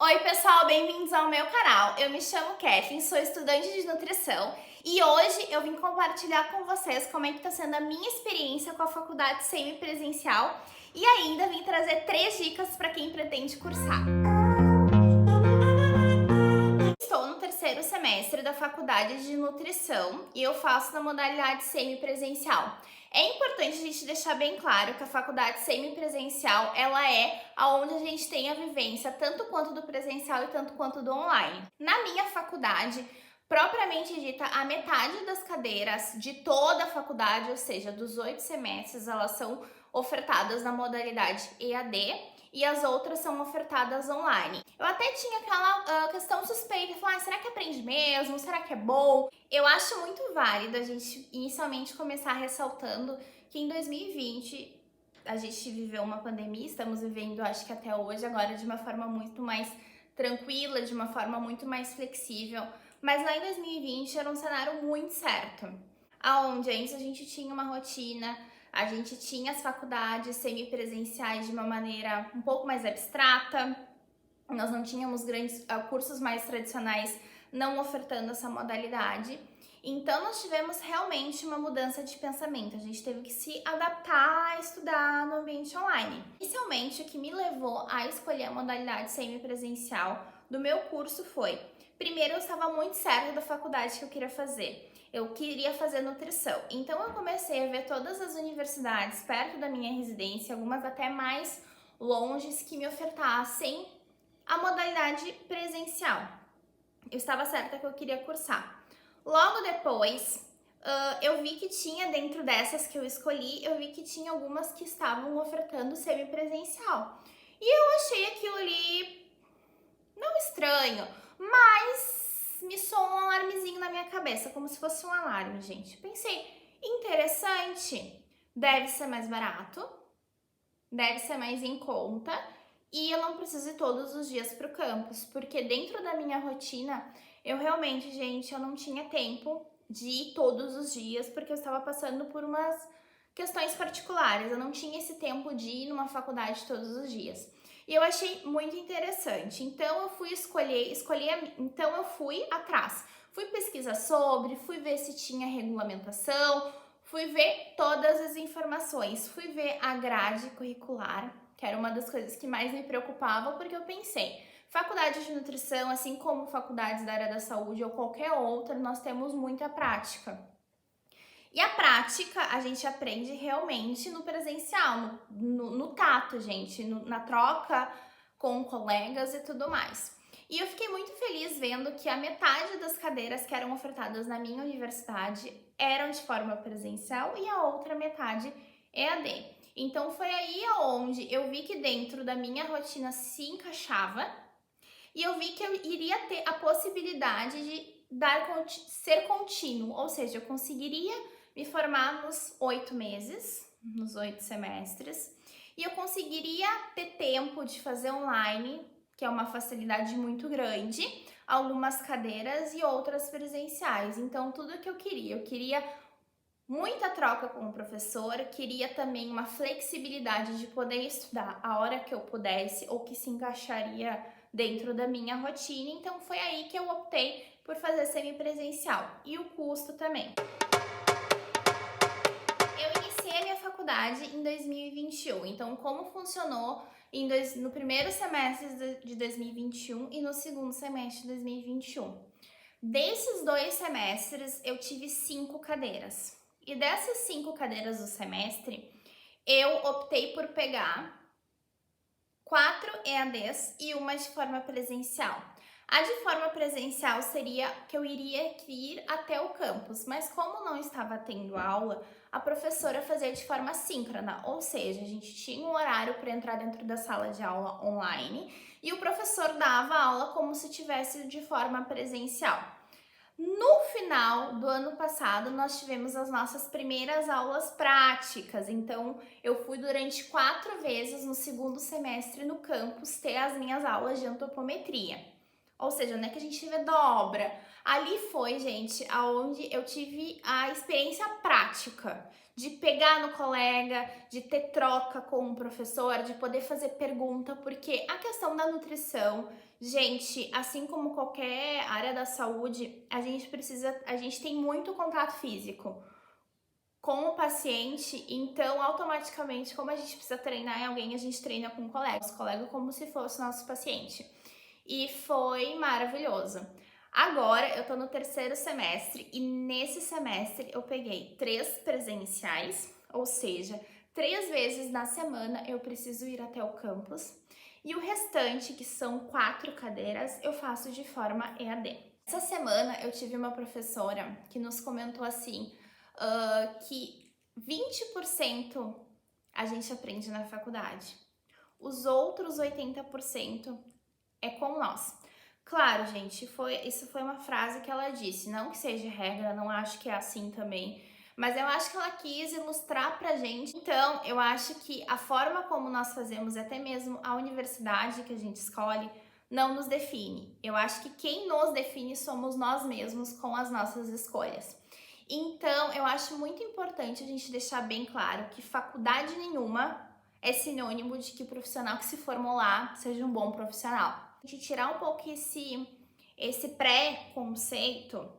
Oi pessoal, bem-vindos ao meu canal. Eu me chamo Kathleen, sou estudante de nutrição e hoje eu vim compartilhar com vocês como é que está sendo a minha experiência com a faculdade semipresencial e ainda vim trazer 3 dicas para quem pretende cursar. Estou no terceiro semestre da faculdade de nutrição e eu faço na modalidade semipresencial. É importante a gente deixar bem claro que a faculdade semipresencial, ela é aonde a gente tem a vivência tanto quanto do presencial e tanto quanto do online. Na minha faculdade, propriamente dita, a metade das cadeiras de toda a faculdade, ou seja, dos 8 semestres, elas são ofertadas na modalidade EAD e as outras são ofertadas online. Eu até tinha aquela questão suspeita, falar, será que aprende mesmo? Será que é bom? Eu acho muito válido a gente inicialmente começar ressaltando que em 2020 a gente viveu uma pandemia, estamos vivendo, acho que até hoje, agora de uma forma muito mais tranquila, de uma forma muito mais flexível, mas lá em 2020 era um cenário muito certo, aonde antes a gente tinha uma rotina, a gente tinha as faculdades semipresenciais de uma maneira um pouco mais abstrata, nós não tínhamos grandes cursos mais tradicionais não ofertando essa modalidade. Então, nós tivemos realmente uma mudança de pensamento. A gente teve que se adaptar a estudar no ambiente online. Inicialmente, o que me levou a escolher a modalidade semipresencial do meu curso foi: primeiro, eu estava muito certa da faculdade que eu queria fazer. Eu queria fazer nutrição. Então, eu comecei a ver todas as universidades perto da minha residência, algumas até mais longes, que me ofertassem a modalidade presencial. Eu estava certa que eu queria cursar. Logo depois, eu vi que tinha dentro dessas que eu escolhi, eu vi que tinha algumas que estavam ofertando semipresencial. E eu achei aquilo ali não estranho, mas me soou um alarmezinho na minha cabeça, como se fosse um alarme, gente. Pensei, interessante, deve ser mais barato, deve ser mais em conta e eu não preciso ir todos os dias para o campus, porque dentro da minha rotina, eu realmente, gente, eu não tinha tempo de ir todos os dias, porque eu estava passando por umas questões particulares, eu não tinha esse tempo de ir numa faculdade todos os dias. E eu achei muito interessante, então eu fui então eu fui atrás, fui pesquisar sobre, fui ver se tinha regulamentação, fui ver todas as informações, fui ver a grade curricular, que era uma das coisas que mais me preocupava, porque eu pensei, faculdade de nutrição, assim como faculdades da área da saúde ou qualquer outra, nós temos muita prática. E a prática a gente aprende realmente no presencial, no tato, gente, na troca com colegas e tudo mais. E eu fiquei muito feliz vendo que a metade das cadeiras que eram ofertadas na minha universidade eram de forma presencial e a outra metade EAD. Então foi aí onde eu vi que dentro da minha rotina se encaixava e eu vi que eu iria ter a possibilidade de ser contínuo, ou seja, eu conseguiria me formar nos 8 meses, nos 8 semestres, e eu conseguiria ter tempo de fazer online, que é uma facilidade muito grande, algumas cadeiras e outras presenciais. Então, tudo que eu queria muita troca com o professor, queria também uma flexibilidade de poder estudar a hora que eu pudesse ou que se encaixaria dentro da minha rotina, então foi aí que eu optei por fazer semipresencial e o custo também. Eu iniciei a minha faculdade em 2021, então como funcionou no primeiro semestre de 2021 e no segundo semestre de 2021? Desses 2 semestres eu tive 5 cadeiras. E dessas 5 cadeiras do semestre, eu optei por pegar 4 EADs e uma de forma presencial. A de forma presencial seria que eu iria ir até o campus, mas como não estava tendo aula, a professora fazia de forma síncrona, ou seja, a gente tinha um horário para entrar dentro da sala de aula online e o professor dava aula como se tivesse de forma presencial. No final do ano passado, nós tivemos as nossas primeiras aulas práticas, então eu fui durante 4 vezes no segundo semestre no campus ter as minhas aulas de antropometria. Ou seja, não é que a gente vê dobra. Ali foi, gente, aonde eu tive a experiência prática de pegar no colega, de ter troca com o professor, de poder fazer pergunta, porque a questão da nutrição, gente, assim como qualquer área da saúde, a gente tem muito contato físico com o paciente, então automaticamente, como a gente precisa treinar em alguém, a gente treina com o colega, nosso colega como se fosse nosso paciente. E foi maravilhoso. Agora eu tô no terceiro semestre e nesse semestre eu peguei 3 presenciais, ou seja, 3 vezes na semana eu preciso ir até o campus e o restante, que são 4 cadeiras, eu faço de forma EAD. Essa semana eu tive uma professora que nos comentou assim, que 20% a gente aprende na faculdade, os outros 80% é com nós. Claro, gente, isso foi uma frase que ela disse, não que seja regra, não acho que é assim também, mas eu acho que ela quis ilustrar pra gente. Então, eu acho que a forma como nós fazemos, até mesmo a universidade que a gente escolhe, não nos define. Eu acho que quem nos define somos nós mesmos com as nossas escolhas. Então, eu acho muito importante a gente deixar bem claro que faculdade nenhuma é sinônimo de que o profissional que se formou lá seja um bom profissional. A gente tirar um pouco esse pré-conceito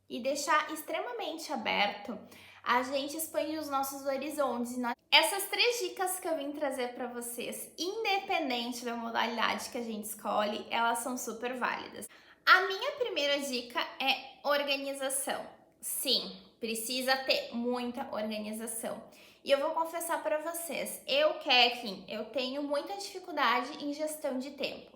e deixar extremamente aberto, a gente expande os nossos horizontes. Essas 3 dicas que eu vim trazer para vocês, independente da modalidade que a gente escolhe, elas são super válidas. A minha primeira dica é organização. Sim, precisa ter muita organização. E eu vou confessar para vocês, Kathleen, eu tenho muita dificuldade em gestão de tempo.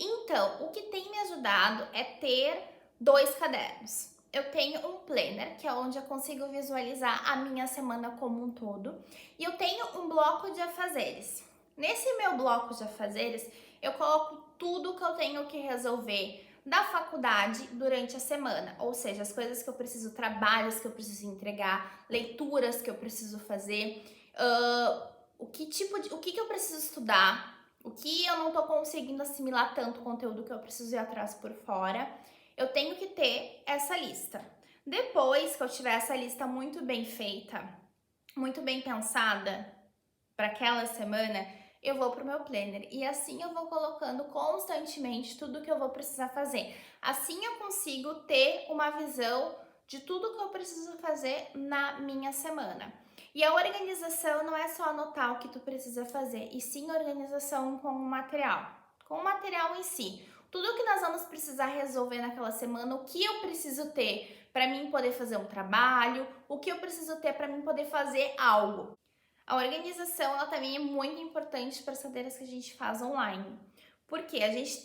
Então, o que tem me ajudado é ter 2 cadernos. Eu tenho um planner, que é onde eu consigo visualizar a minha semana como um todo, e eu tenho um bloco de afazeres. Nesse meu bloco de afazeres, eu coloco tudo que eu tenho que resolver da faculdade durante a semana, ou seja, as coisas que eu preciso, trabalhos que eu preciso entregar, leituras que eu preciso fazer, o que eu preciso estudar, o que eu não tô conseguindo assimilar tanto conteúdo que eu preciso ir atrás por fora, eu tenho que ter essa lista. Depois que eu tiver essa lista muito bem feita, muito bem pensada para aquela semana, eu vou pro meu planner e assim eu vou colocando constantemente tudo que eu vou precisar fazer. Assim eu consigo ter uma visão de tudo que eu preciso fazer na minha semana. E a organização não é só anotar o que tu precisa fazer, e sim organização com o material em si. Tudo que nós vamos precisar resolver naquela semana, o que eu preciso ter para mim poder fazer um trabalho, o que eu preciso ter para mim poder fazer algo. A organização ela também é muito importante para as cadeiras que a gente faz online. Porque a gente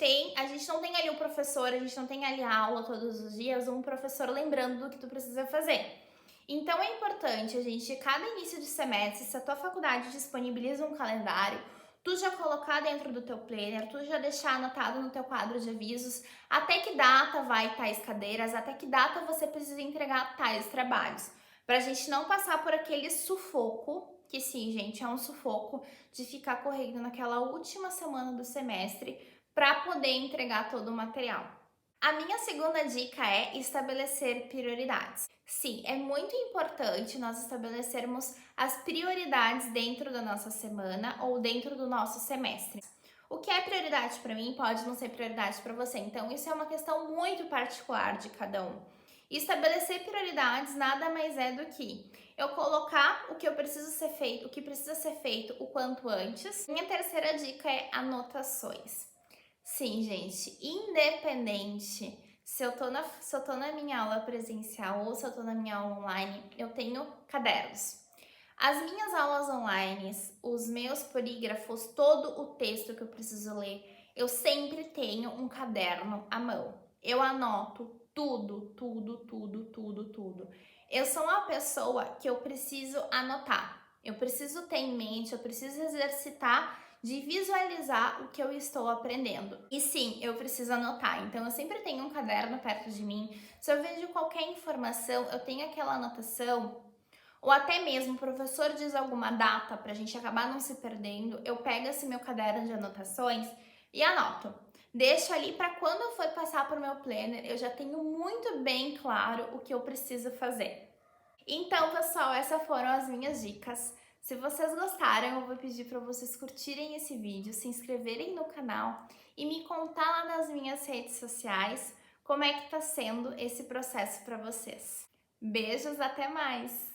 não tem ali o professor, a gente não tem ali a aula todos os dias, um professor lembrando do que tu precisa fazer. Então é importante a gente, cada início de semestre, se a tua faculdade disponibiliza um calendário, tu já colocar dentro do teu planner, tu já deixar anotado no teu quadro de avisos até que data vai tais cadeiras, até que data você precisa entregar tais trabalhos. Pra gente não passar por aquele sufoco, que sim, gente, é um sufoco de ficar correndo naquela última semana do semestre para poder entregar todo o material. A minha segunda dica é estabelecer prioridades. Sim, é muito importante nós estabelecermos as prioridades dentro da nossa semana ou dentro do nosso semestre. O que é prioridade para mim pode não ser prioridade para você, então isso é uma questão muito particular de cada um. Estabelecer prioridades nada mais é do que eu colocar o que eu preciso ser feito, o que precisa ser feito o quanto antes. Minha terceira dica é anotações. Sim, gente, independente se eu tô na minha aula presencial ou se eu tô na minha aula online, eu tenho cadernos. As minhas aulas online, os meus polígrafos, todo o texto que eu preciso ler, eu sempre tenho um caderno à mão. Eu anoto tudo, tudo, tudo, tudo, tudo. Eu sou uma pessoa que eu preciso anotar. Eu preciso ter em mente, eu preciso exercitar de visualizar o que eu estou aprendendo. E sim, eu preciso anotar. Então eu sempre tenho um caderno perto de mim. Se eu vejo qualquer informação, eu tenho aquela anotação, ou até mesmo o professor diz alguma data para a gente acabar não se perdendo, eu pego esse meu caderno de anotações e anoto. Deixo ali para quando eu for passar por meu planner, eu já tenho muito bem claro o que eu preciso fazer. Então, pessoal, essas foram as minhas dicas. Se vocês gostaram, eu vou pedir para vocês curtirem esse vídeo, se inscreverem no canal e me contar lá nas minhas redes sociais como é que tá sendo esse processo para vocês. Beijos, até mais!